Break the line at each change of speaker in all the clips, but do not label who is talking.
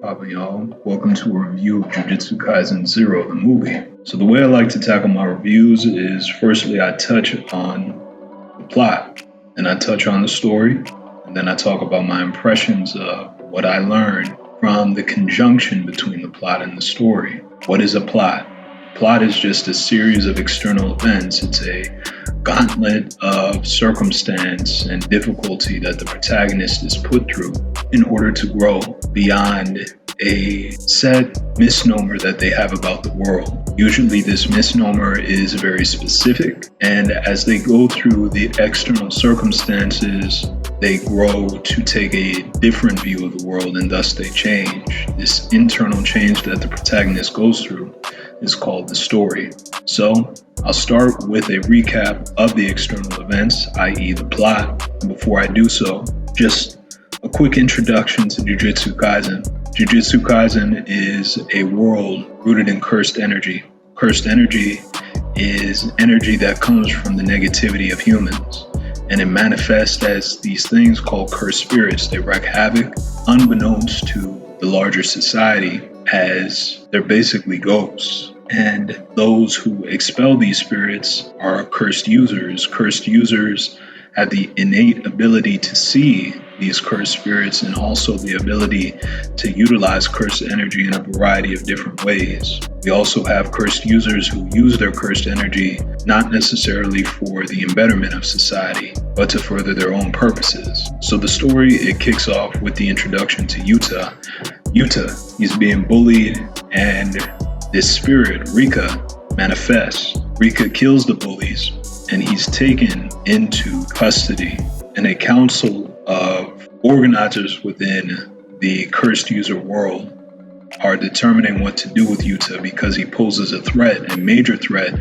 Papa y'all, welcome to a review of Jujutsu Kaisen 0, the movie. So the way I like to tackle my reviews is firstly I touch on the plot, and I touch on the story, and then I talk about my impressions of what I learned from the conjunction between the plot and the story. What is a plot? Plot is just a series of external events. It's a gauntlet of circumstance and difficulty that the protagonist is put through in order to grow beyond a set misnomer that they have about the world. Usually this misnomer is very specific, and as they go through the external circumstances, they grow to take a different view of the world, and thus they change. This internal change that the protagonist goes through is called the story. So I'll start with a recap of the external events, i.e. the plot. And before I do so, just a quick introduction to Jujutsu Kaisen. Jujutsu Kaisen is a world rooted in cursed energy. Cursed energy is energy that comes from the negativity of humans, and it manifests as these things called cursed spirits. They wreak havoc unbeknownst to the larger society, as they're basically ghosts. And those who expel these spirits are cursed users. Cursed users have the innate ability to see these cursed spirits and also the ability to utilize cursed energy in a variety of different ways. We also have cursed users who use their cursed energy not necessarily for the betterment of society, but to further their own purposes. So the story, it kicks off with the introduction to Yuta. Yuta, he's being bullied, and this spirit, Rika, manifests. Rika kills the bullies, and he's taken into custody. And a council of organizers within the cursed user world are determining what to do with Yuta, because he poses a threat, a major threat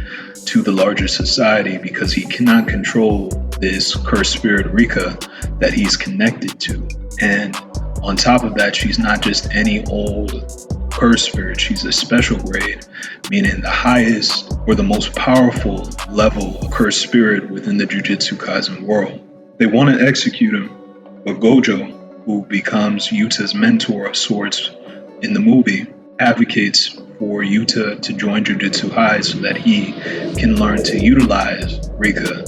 to the larger society, because he cannot control this cursed spirit Rika that he's connected to. And on top of that, she's not just any old cursed spirit, she's a special grade, meaning the highest or the most powerful level of cursed spirit within the Jujutsu Kaisen world. They want to execute him, but Gojo, who becomes Yuta's mentor of sorts in the movie, advocates for Yuta to join Jujutsu High so that he can learn to utilize Rika,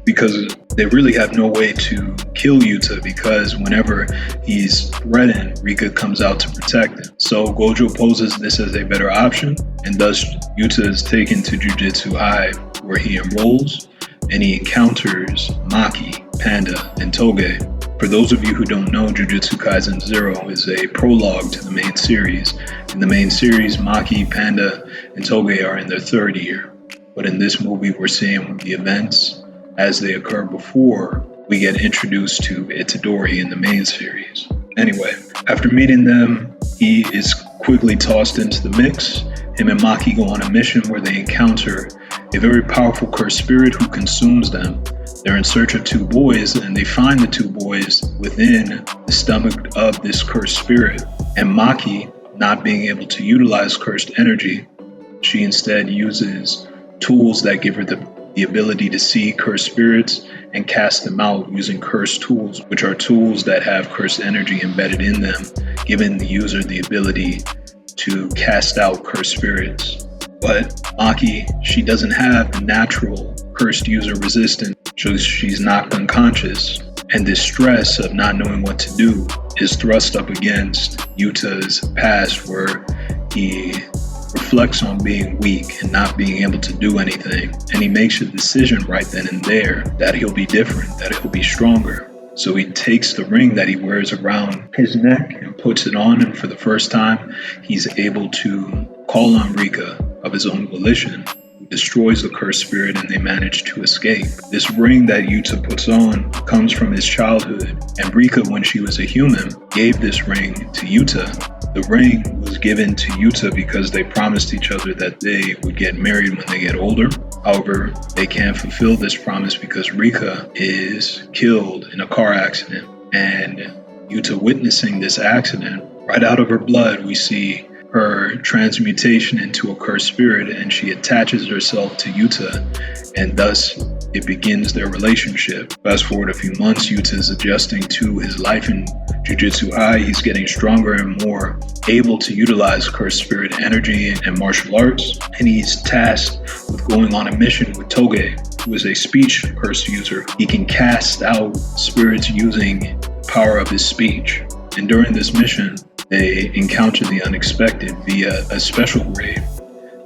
because they really have no way to kill Yuta, because whenever he's threatened, Rika comes out to protect him. So Gojo poses this as a better option, and thus Yuta is taken to Jujutsu High, where he enrolls and he encounters Maki, Panda, and Toge. For those of you who don't know, Jujutsu Kaisen 0 is a prologue to the main series. In the main series, Maki, Panda, and Toge are in their third year. But in this movie, we're seeing the events as they occur before we get introduced to Itadori in the main series. Anyway, after meeting them, he is quickly tossed into the mix. Him and Maki go on a mission where they encounter a very powerful cursed spirit who consumes them. They're in search of two boys, and they find the two boys within the stomach of this cursed spirit. And Maki, not being able to utilize cursed energy, she instead uses tools that give her the ability to see cursed spirits and cast them out using cursed tools, which are tools that have cursed energy embedded in them, giving the user the ability to cast out cursed spirits. But Maki, she doesn't have the natural cursed user resistance, so she's knocked unconscious. And this stress of not knowing what to do is thrust up against Yuta's past, where he reflects on being weak and not being able to do anything. And he makes a decision right then and there that he'll be different, that he'll be stronger. So he takes the ring that he wears around his neck and puts it on, and for the first time, he's able to call on Rika of his own volition, who destroys the cursed spirit, and they manage to escape. This ring that Yuta puts on comes from his childhood, and Rika, when she was a human, gave this ring to Yuta. The ring was given to Yuta because they promised each other that they would get married when they get older. However, they can't fulfill this promise because Rika is killed in a car accident. And Yuta, witnessing this accident, right out of her blood, we see her transmutation into a cursed spirit, and she attaches herself to Yuta, and thus it begins their relationship. Fast forward a few months, Yuta is adjusting to his life in Jujutsu High, he's getting stronger and more able to utilize cursed spirit energy and martial arts, and he's tasked with going on a mission with Toge, who is a speech curse user. He can cast out spirits using power of his speech. And during this mission, they encounter the unexpected via a special grade.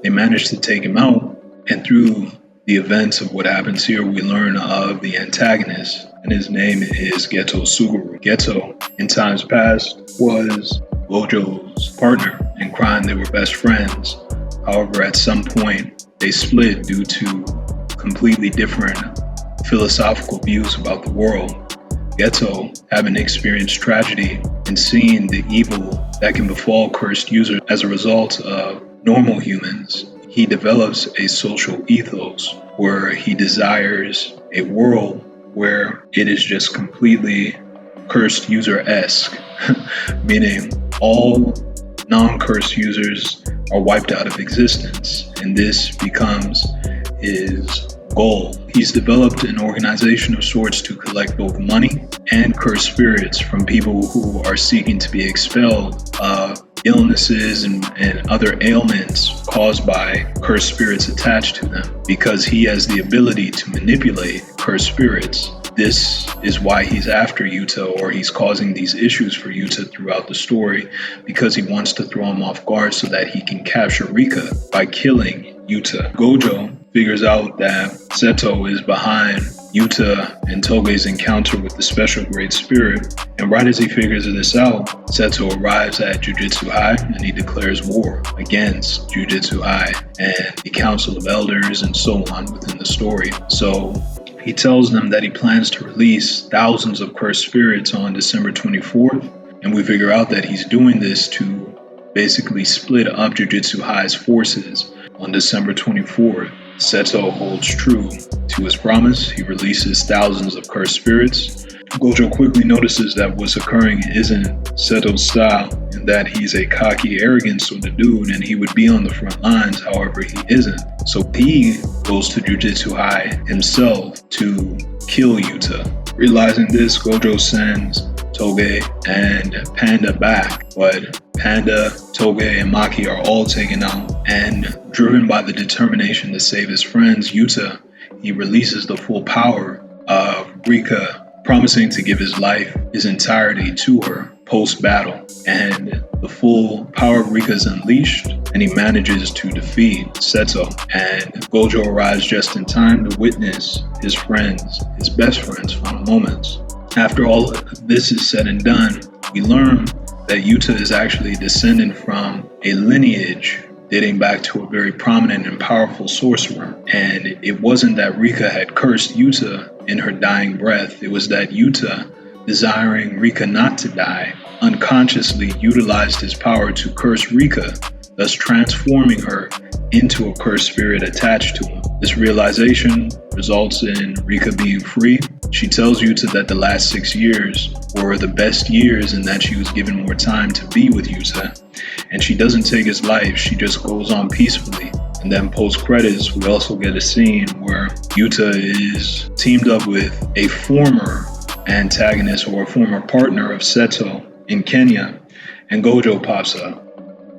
They manage to take him out, and through the events of what happens here, we learn of the antagonist, and his name is Geto Suguru. Geto, in times past, was Gojo's partner in crime. They were best friends. However, at some point, they split due to completely different philosophical views about the world. Geto, having experienced tragedy and seeing the evil that can befall cursed users as a result of normal humans, he develops a social ethos where he desires a world where it is just completely cursed user-esque, meaning all non-cursed users are wiped out of existence, and this becomes his goal. He's developed an organization of sorts to collect both money and cursed spirits from people who are seeking to be expelled of illnesses and other ailments caused by cursed spirits attached to them. Because he has the ability to manipulate cursed spirits, this is why he's after Yuta, or he's causing these issues for Yuta throughout the story, because he wants to throw him off guard so that he can capture Rika by killing Yuta. Gojo figures out that Seto is behind Yuta and Toge's encounter with the special great spirit, and right as he figures this out, Seto arrives at Jujutsu High and he declares war against Jujutsu High and the Council of Elders and so on within the story. So he tells them that he plans to release thousands of cursed spirits on December 24th, and we figure out that he's doing this to basically split up Jujutsu High's forces. On December 24th, Seto holds true to his promise. He releases thousands of cursed spirits. Gojo quickly notices that what's occurring isn't Seto's style, and that he's a cocky, arrogant sort of dude, and he would be on the front lines. However, he isn't. So he goes to Jujutsu High himself to kill Yuta. Realizing this, Gojo sends Toge and Panda back, but Panda, Toge, and Maki are all taken out, and driven by the determination to save his friends, Yuta, he releases the full power of Rika, promising to give his life, his entirety to her post-battle. And the full power of Rika is unleashed, and he manages to defeat Seto. And Gojo arrives just in time to witness his friends, his best friends' final moments. After all of this is said and done, we learn that Yuta is actually descended from a lineage dating back to a very prominent and powerful sorcerer. And it wasn't that Rika had cursed Yuta in her dying breath. It was that Yuta, desiring Rika not to die, unconsciously utilized his power to curse Rika, thus transforming her into a cursed spirit attached to him. This realization results in Rika being free. She tells Yuta that the last 6 years were the best years and that she was given more time to be with Yuta. And she doesn't take his life, she just goes on peacefully. And then post-credits, we also get a scene where Yuta is teamed up with a former antagonist or a former partner of Seto in Kenya, and Gojo pops up.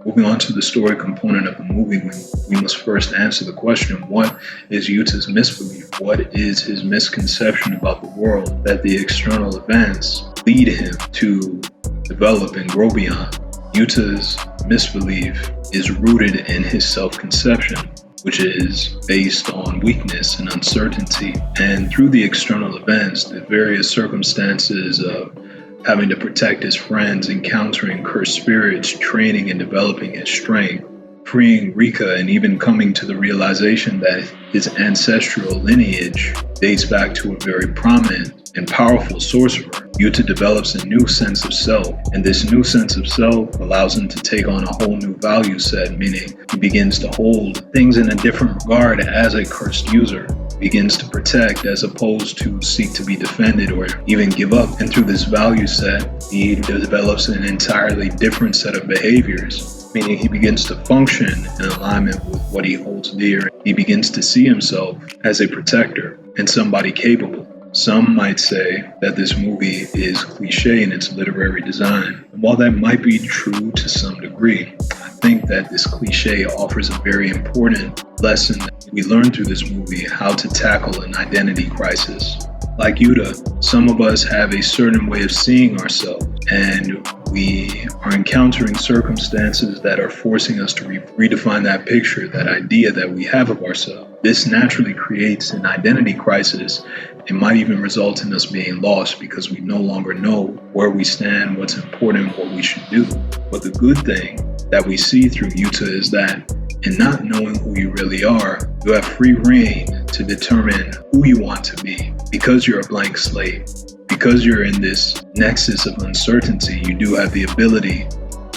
Moving on to the story component of the movie, we must first answer the question, what is Yuta's misbelief? What is his misconception about the world that the external events lead him to develop and grow beyond? Yuta's misbelief is rooted in his self-conception, which is based on weakness and uncertainty. And through the external events, the various circumstances of having to protect his friends, encountering cursed spirits, training and developing his strength, freeing Rika, and even coming to the realization that his ancestral lineage dates back to a very prominent and powerful sorcerer, Yuta develops a new sense of self, and this new sense of self allows him to take on a whole new value set, meaning he begins to hold things in a different regard as a cursed user, begins to protect as opposed to seek to be defended or even give up. And through this value set, he develops an entirely different set of behaviors, meaning he begins to function in alignment with what he holds dear. He begins to see himself as a protector and somebody capable. Some might say that this movie is cliche in its literary design. And while that might be true to some degree, I think that this cliche offers a very important lesson that we learn through this movie: how to tackle an identity crisis. Like Yuta, some of us have a certain way of seeing ourselves, and we are encountering circumstances that are forcing us to redefine that picture, that idea that we have of ourselves. This naturally creates an identity crisis. It might even result in us being lost because we no longer know where we stand, what's important, what we should do. But the good thing that we see through Yuta is that in not knowing who you really are, you have free reign to determine who you want to be. Because you're a blank slate, because you're in this nexus of uncertainty, you do have the ability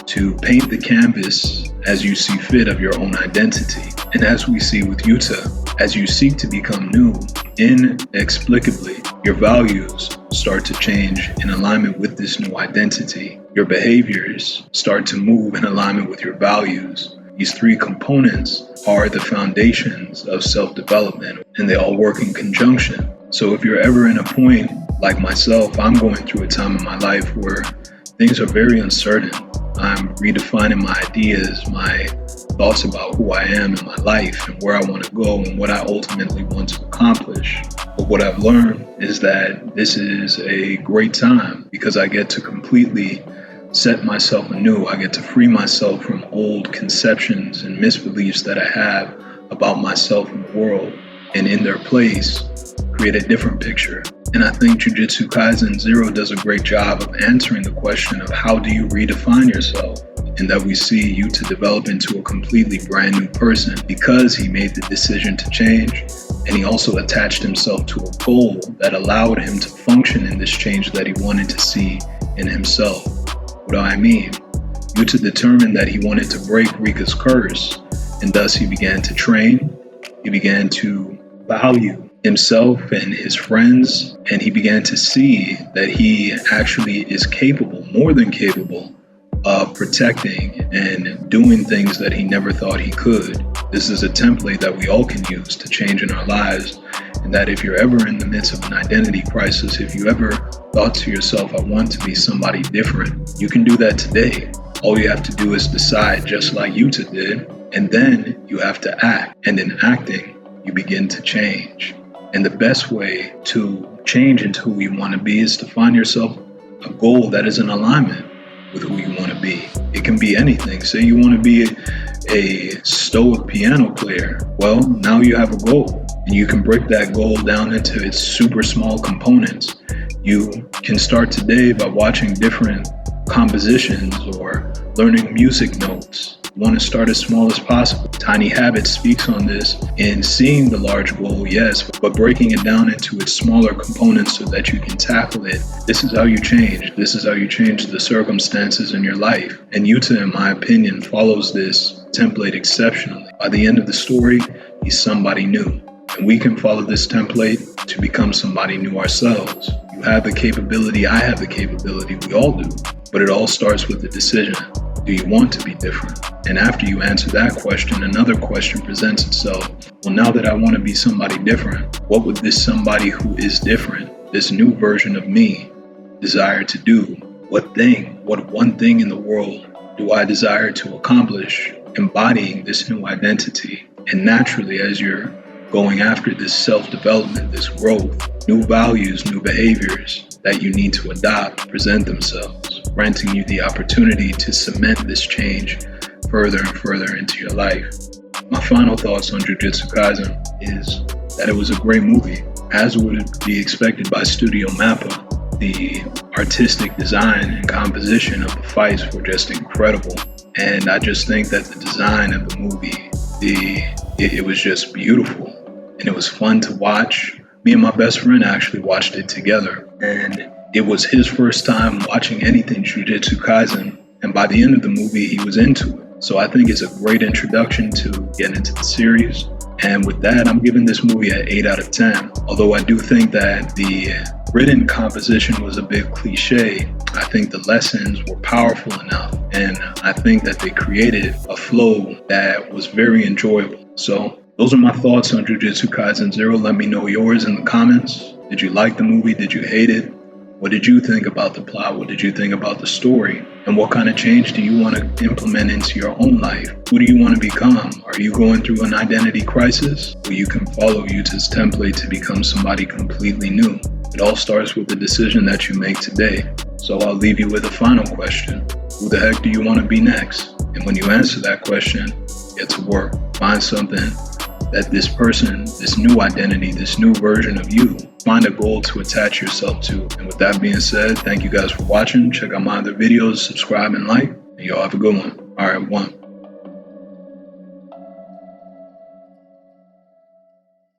to paint the canvas as you see fit of your own identity. And as we see with Yuta, as you seek to become new, inexplicably, your values start to change in alignment with this new identity. Your behaviors start to move in alignment with your values. These three components are the foundations of self-development, and they all work in conjunction. So if you're ever in a point like myself, I'm going through a time in my life where things are very uncertain. I'm redefining my ideas, my thoughts about who I am in my life and where I want to go and what I ultimately want to accomplish. But what I've learned is that this is a great time because I get to completely set myself anew. I get to free myself from old conceptions and misbeliefs that I have about myself and the world, and in their place, create a different picture. And I think Jujutsu Kaisen 0 does a great job of answering the question of how do you redefine yourself? And that we see Yuta develop into a completely brand new person because he made the decision to change, and he also attached himself to a goal that allowed him to function in this change that he wanted to see in himself. What do I mean? Yuta determined that he wanted to break Rika's curse, and thus he began to train. He began to value himself and his friends, and he began to see that he actually is capable, more than capable, of protecting and doing things that he never thought he could. This is a template that we all can use to change in our lives, and that if you're ever in the midst of an identity crisis, if you ever thought to yourself, I want to be somebody different, you can do that today. All you have to do is decide, just like Yuta did, and then you have to act. And in acting, you begin to change. And the best way to change into who you want to be is to find yourself a goal that is in alignment with who you want to be. It can be anything. Say you want to be a stoic piano player. Well, now you have a goal, and you can break that goal down into its super small components. You can start today by watching different compositions or learning music notes. You want to start as small as possible. Tiny Habits speaks on this in seeing the large goal, yes, but breaking it down into its smaller components so that you can tackle it. This is how you change. This is how you change the circumstances in your life. And Yuta, in my opinion, follows this template exceptionally. By the end of the story, he's somebody new. And we can follow this template to become somebody new ourselves. You have the capability, I have the capability, we all do. But it all starts with the decision. Do you want to be different? And after you answer that question, another question presents itself. Well, now that I want to be somebody different, what would this somebody who is different, this new version of me, desire to do? What one thing in the world do I desire to accomplish embodying this new identity? And naturally, as you're going after this self-development, this growth, new values, new behaviors that you need to adopt present themselves, granting you the opportunity to cement this change further and further into your life. My final thoughts on Jujutsu Kaisen is that it was a great movie, as would be expected by Studio Mappa. The artistic design and composition of the fights were just incredible. And I just think that the design of the movie, it was just beautiful. And it was fun to watch. Me and my best friend actually watched it together. And it was his first time watching anything Jujutsu Kaisen. And by the end of the movie, he was into it. So I think it's a great introduction to get into the series. And with that, I'm giving this movie an 8 out of 10. Although I do think that the written composition was a bit cliche, I think the lessons were powerful enough. And I think that they created a flow that was very enjoyable. So those are my thoughts on Jujutsu Kaisen 0. Let me know yours in the comments. Did you like the movie? Did you hate it? What did you think about the plot? What did you think about the story? And what kind of change do you want to implement into your own life? Who do you want to become? Are you going through an identity crisis? Or you can follow Yuta's template to become somebody completely new? It all starts with the decision that you make today. So I'll leave you with a final question. Who the heck do you want to be next? And when you answer that question, get to work. Find something that this person, this new identity, this new version of you, find a goal to attach yourself to. And with that being said, thank you guys for watching. Check out my other videos, subscribe and like, and y'all have a good one. All right, one.